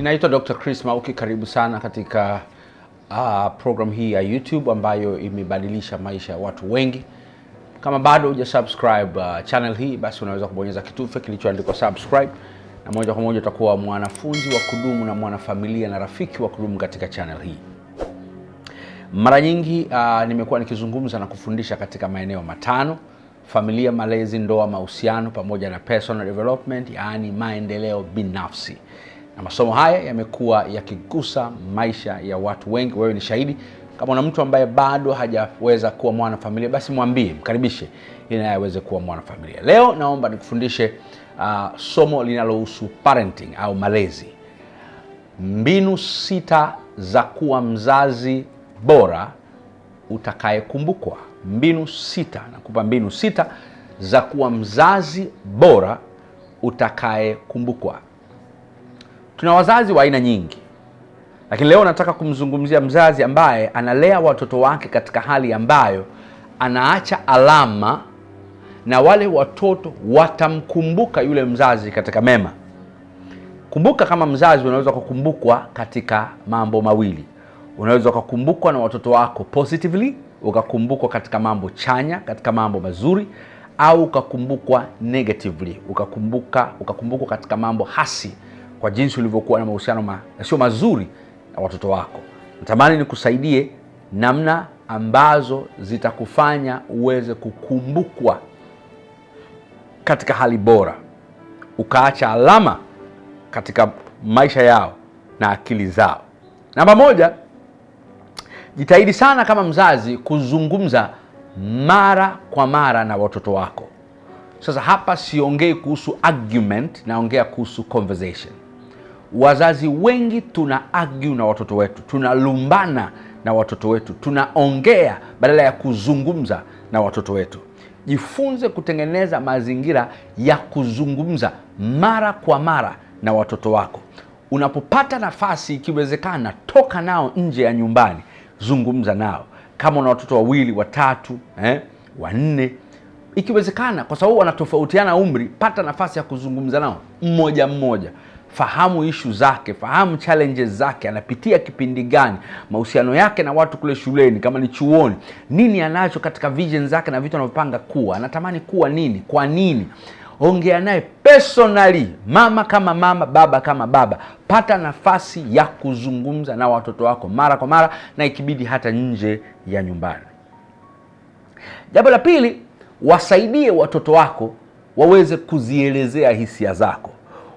Ninaitwa Dr. Chris Mauki, karibu sana katika program hii ya YouTube ambayo imebadilisha maisha ya watu wengi. Kama bado hujasubscribe channel hii, basi unaweza kubonyeza kitufe kilichoandikwa subscribe, na moja kwa moja utakuwa mwanafunzi wa kudumu na mwanafamilia na rafiki wa kudumu katika channel hii. Mara nyingi nimekuwa nikizungumza na kufundisha katika maeneo matano: familia, malezi, ndoa, mahusiano pamoja na personal development, yaani maendeleo binafsi. Na masomo haya yamekuwa yakigusa maisha ya watu wengi. Wewe ni shahidi. Kama una mtu ambaye bado hajaweza kuwa mwanafamilia, basi mwambie, mkaribishe ili naye aweze kuwa mwanafamilia. Leo naomba nikufundishe somo linalohusu parenting au malezi. Mbinu 6 za kuwa mzazi bora utakayekumbukwa. Mbinu 6, nakupa mbinu 6 za kuwa mzazi bora utakayekumbukwa. Tuna wazazi wa aina nyingi, lakini leo nataka kumzungumzia mzazi ambaye analea watoto wake katika hali ambayo anaacha alama, na wale watoto watamkumbuka yule mzazi katika mema. Kumbuka, kama mzazi unaweza kukumbukwa katika mambo mawili. Unaweza kukumbukwa na watoto wako positively, ukakumbukwa katika mambo chanya, katika mambo mazuri, au ukakumbukwa negatively, ukakumbukwa katika mambo hasi, kwa jinsi ulivyokuwa na mahusiano sio mazuri na watoto wako. Natamani nikusaidie namna ambazo zitakufanya uweze kukumbukwa katika hali bora, ukaacha alama katika maisha yao na akili zao. Namba 1, jitahidi sana kama mzazi kuzungumza mara kwa mara na watoto wako. Sasa hapa siongei kuhusu argument, naongea kuhusu conversation. Wazazi wengi tuna argue na watoto wetu, tunalumbana na watoto wetu, tunaongea badala ya kuzungumza na watoto wetu. Jifunze kutengeneza mazingira ya kuzungumza mara kwa mara na watoto wako. Unapopata nafasi, ikiwezekana, toka nao nje ya nyumbani, zungumza nao. Kama una watoto 2, 3, 4, ikiwezekana, kwa sababu wanatofautiana umri, pata nafasi ya kuzungumza nao mmoja mmoja. Fahamu issue zake, fahamu challenges zake, anapitia kipindi gani, mahusiano yake na watu kule shuleni, kama ni chuoni, nini anacho katika vision zake na vitu anavyopanga kuwa, anatamani kuwa nini, kwa nini. Ongea naye personally, mama kama mama, baba kama baba. Pata nafasi ya kuzungumza na watoto wako mara kwa mara, na ikibidi hata nje ya nyumbani. Jambo la pili, wasaidie watoto wako waweze kuzielezea hisia zako.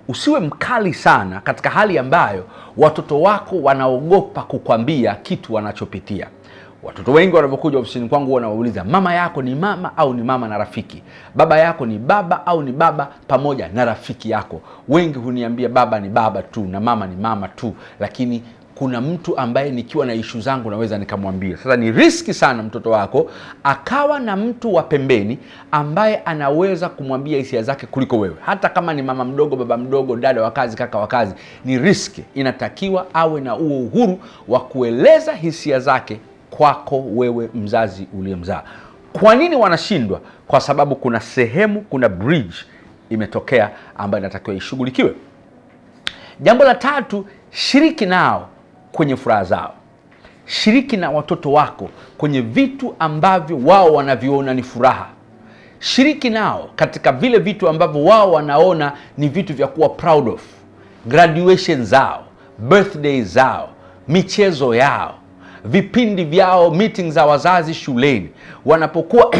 Usiwe mkali sana katika hali ambayo watoto wako wanaogopa kukwambia kitu wanachopitia. Watoto wengi wanapokuja ofisini kwangu wanauliza, mama yako ni mama au ni mama na rafiki? Baba yako ni baba au ni baba pamoja na rafiki yako? Wengi huniambia baba ni baba tu na mama ni mama tu, lakini kuna mtu ambaye nikiwa na issue zangu naweza nikamwambia. Sasa ni riski sana mtoto wako akawa na mtu wa pembeni ambaye anaweza kumwambia hisia zake kuliko wewe. Hata kama ni mama mdogo, baba mdogo, dada wa kazi, kaka wa kazi, ni riski. Inatakiwa awe na huo uhuru wa kueleza hisia zake kwako wewe mzazi uliyemzaa. Kwa nini wanashindwa? Kwa sababu kuna sehemu, kuna bridge imetokea ambayo inatakiwa ishughulikiwe. Jambo la 3, shiriki nao kwenye furaha zao. Shiriki na watoto wako kwenye vitu ambavyo wao wanaviona ni furaha. Shiriki nao katika vile vitu ambavyo wao wanaona ni vitu vya kuwa proud of. Graduation zao, birthday zao, michezo yao, vipindi vyao, meetings za wazazi shuleni. Wanapokuwa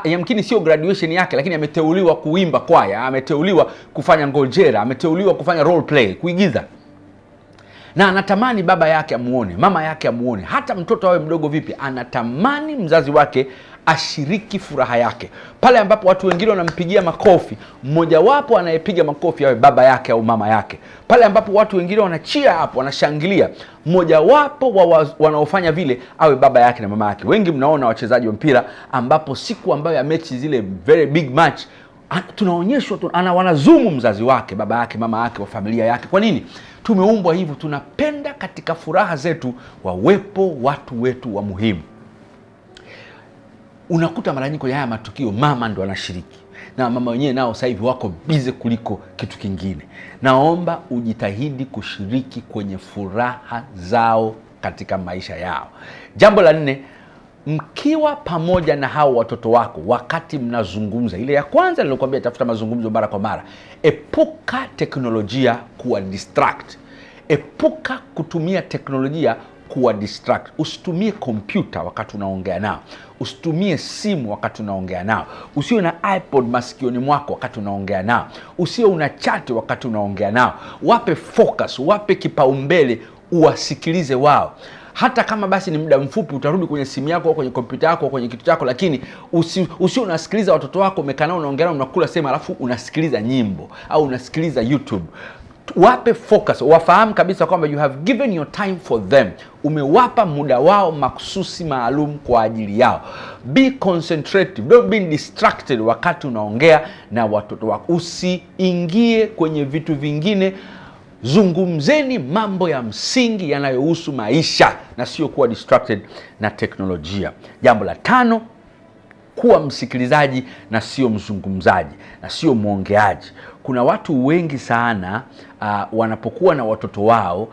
yamkini sio graduation yake, lakini ameteuliwa kuimba kwaya, ameteuliwa kufanya ngojera, ameteuliwa kufanya role play, kuigiza, na anatamani baba yake amuone, mama yake amuone. Hata mtoto awe mdogo vipi, anatamani mzazi wake ashiriki furaha yake. Pale ambapo watu wengine wanampigia makofi, mmoja wapo anayepiga makofi awe baba yake au mama yake. Pale ambapo watu wengine wanachia hapo, wanashangilia, mmoja wapo wanaofanya vile awe baba yake na mama yake. Wengi mnaona wachezaji wa mpira ambapo siku ambayo ya mechi, zile very big match, tunaonyeshwa wanazumu mzazi wake, baba yake, mama yake, wa familia yake. Kwa nini? Tumeumbwa hivyo. Tunapenda katika furaha zetu wawepo watu wetu wa muhimu. Unakuta mara nyingi kwenye haya matukio mama ndo anashiriki. na mama wenyewe nao sasa hivi wako busy kuliko kitu kingine. Naomba ujitahidi kushiriki kwenye furaha zao katika maisha yao. Jambo la 4, mkiwa pamoja na hao watoto wako wakati mnazungumza, ile ya kwanza nilikwambia, tafuta mazungumzo mara kwa mara. Epuka teknolojia kuwa distract. Epuka kutumia teknolojia kuwa distract. Usitumie kompyuta wakati unaongea nao. Usitumie simu wakati unaongea nao. Usiwe na iPod masikioni mwako wakati unaongea nao. Usiwe una chat wakati unaongea nao. Wape focus, wape kipaumbele, uwasikilize wao. Hata kama basi ni muda mfupi, utarudi kwenye simu yako au kwenye kompyuta yako au kwenye kitu chako, lakini usio unasikiliza watoto wako, umekaa nao unaongea nao, unakula sema, alafu unasikiliza nyimbo au unasikiliza YouTube. Wape focus, wafahamu kabisa kwamba you have given your time for them. Umewapa muda wao makususi maalum kwa ajili yao. Be concentrated, don't be distracted wakati unaongea na watoto wako. Usiingie kwenye vitu vingine. Zungumzeni mambo ya msingi yanayohusu maisha na sio kuwa distracted na teknolojia. Jambo la 5, kuwa msikilizaji na sio mzungumzaji na sio mwongeaji. Kuna watu wengi sana wanapokuwa na watoto wao,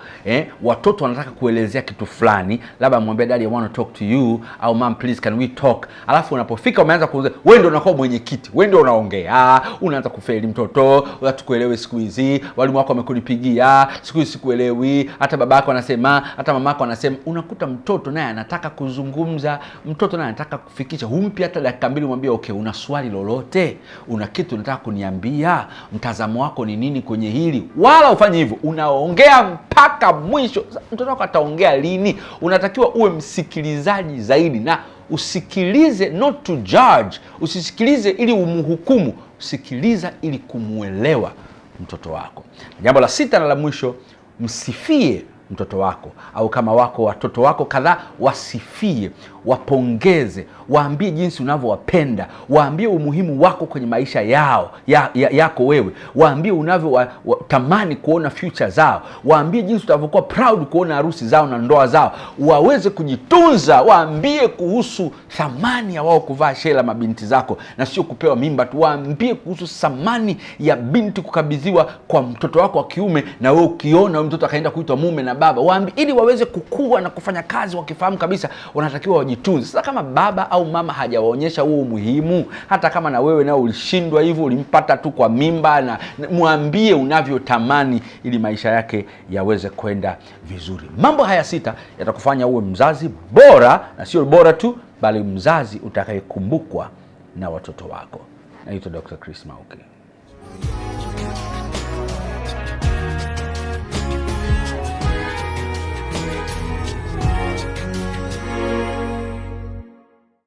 watoto wanataka kuelezea kitu fulani, labda mwambie daddy I want to talk to you, au mom please can we talk. Alafu unapofika umeanza kuongea, wewe ndio unakuwa mwenyekiti, wewe ndio unaongea, unaanza kufeli mtoto, hatukuelewi siku hizi, walimu wako wamekunipigia, siku hizi sikuelewi, hata babako anasema, hata mamako anasema. Unakuta mtoto naye anataka kuzungumza, mtoto naye anataka kufikisha. Humpi hata dakika 2 mwambie okay, una swali lolote? Una kitu unataka kuniambia? Mtazamo wako ni nini kwenye hili? Wala ufanye hivyo, unaongea mpaka mwisho. Mtoto wako ataongea lini? Unatakiwa uwe msikilizaji zaidi, na usikilize not to judge. Usisikilize ili umhukumu, usikiliza ili kumuelewa mtoto wako. Jambo la 6 na la mwisho, msifie mtoto wako, au kama wako watoto wako kadhaa, wasifie, wapongeze, waambie jinsi unavyowapenda, waambie umuhimu wako kwenye maisha yao yako wewe, waambie unavyotamani kuona future zao, waambie jinsi utavyokuwa proud kuona harusi zao na ndoa zao, waweze kujitunza, waambie kuhusu thamani ya wao kuvaa shela mabinti zako na sio kupewa mimba tu, waambie kuhusu thamani ya binti kukabidhiwa kwa mtoto wako wa kiume na wewe ukiona mtoto akaenda kuitwa mume na baba, waambie ili waweze kukua na kufanya kazi wakifahamu kabisa wanatakiwa wajitunze. Sasa kama baba au mama hajawaonyesha huo umuhimu, hata kama na wewe nao ulishindwa hivyo, ulimpata tu kwa mimba, na mwambie unavyotamani ili maisha yake yaweze kwenda vizuri. Mambo haya 6 yatakufanya uwe mzazi bora, na sio bora tu, bali mzazi utakayekumbukwa na watoto wako. Naitwa Dr. Chris Mauki.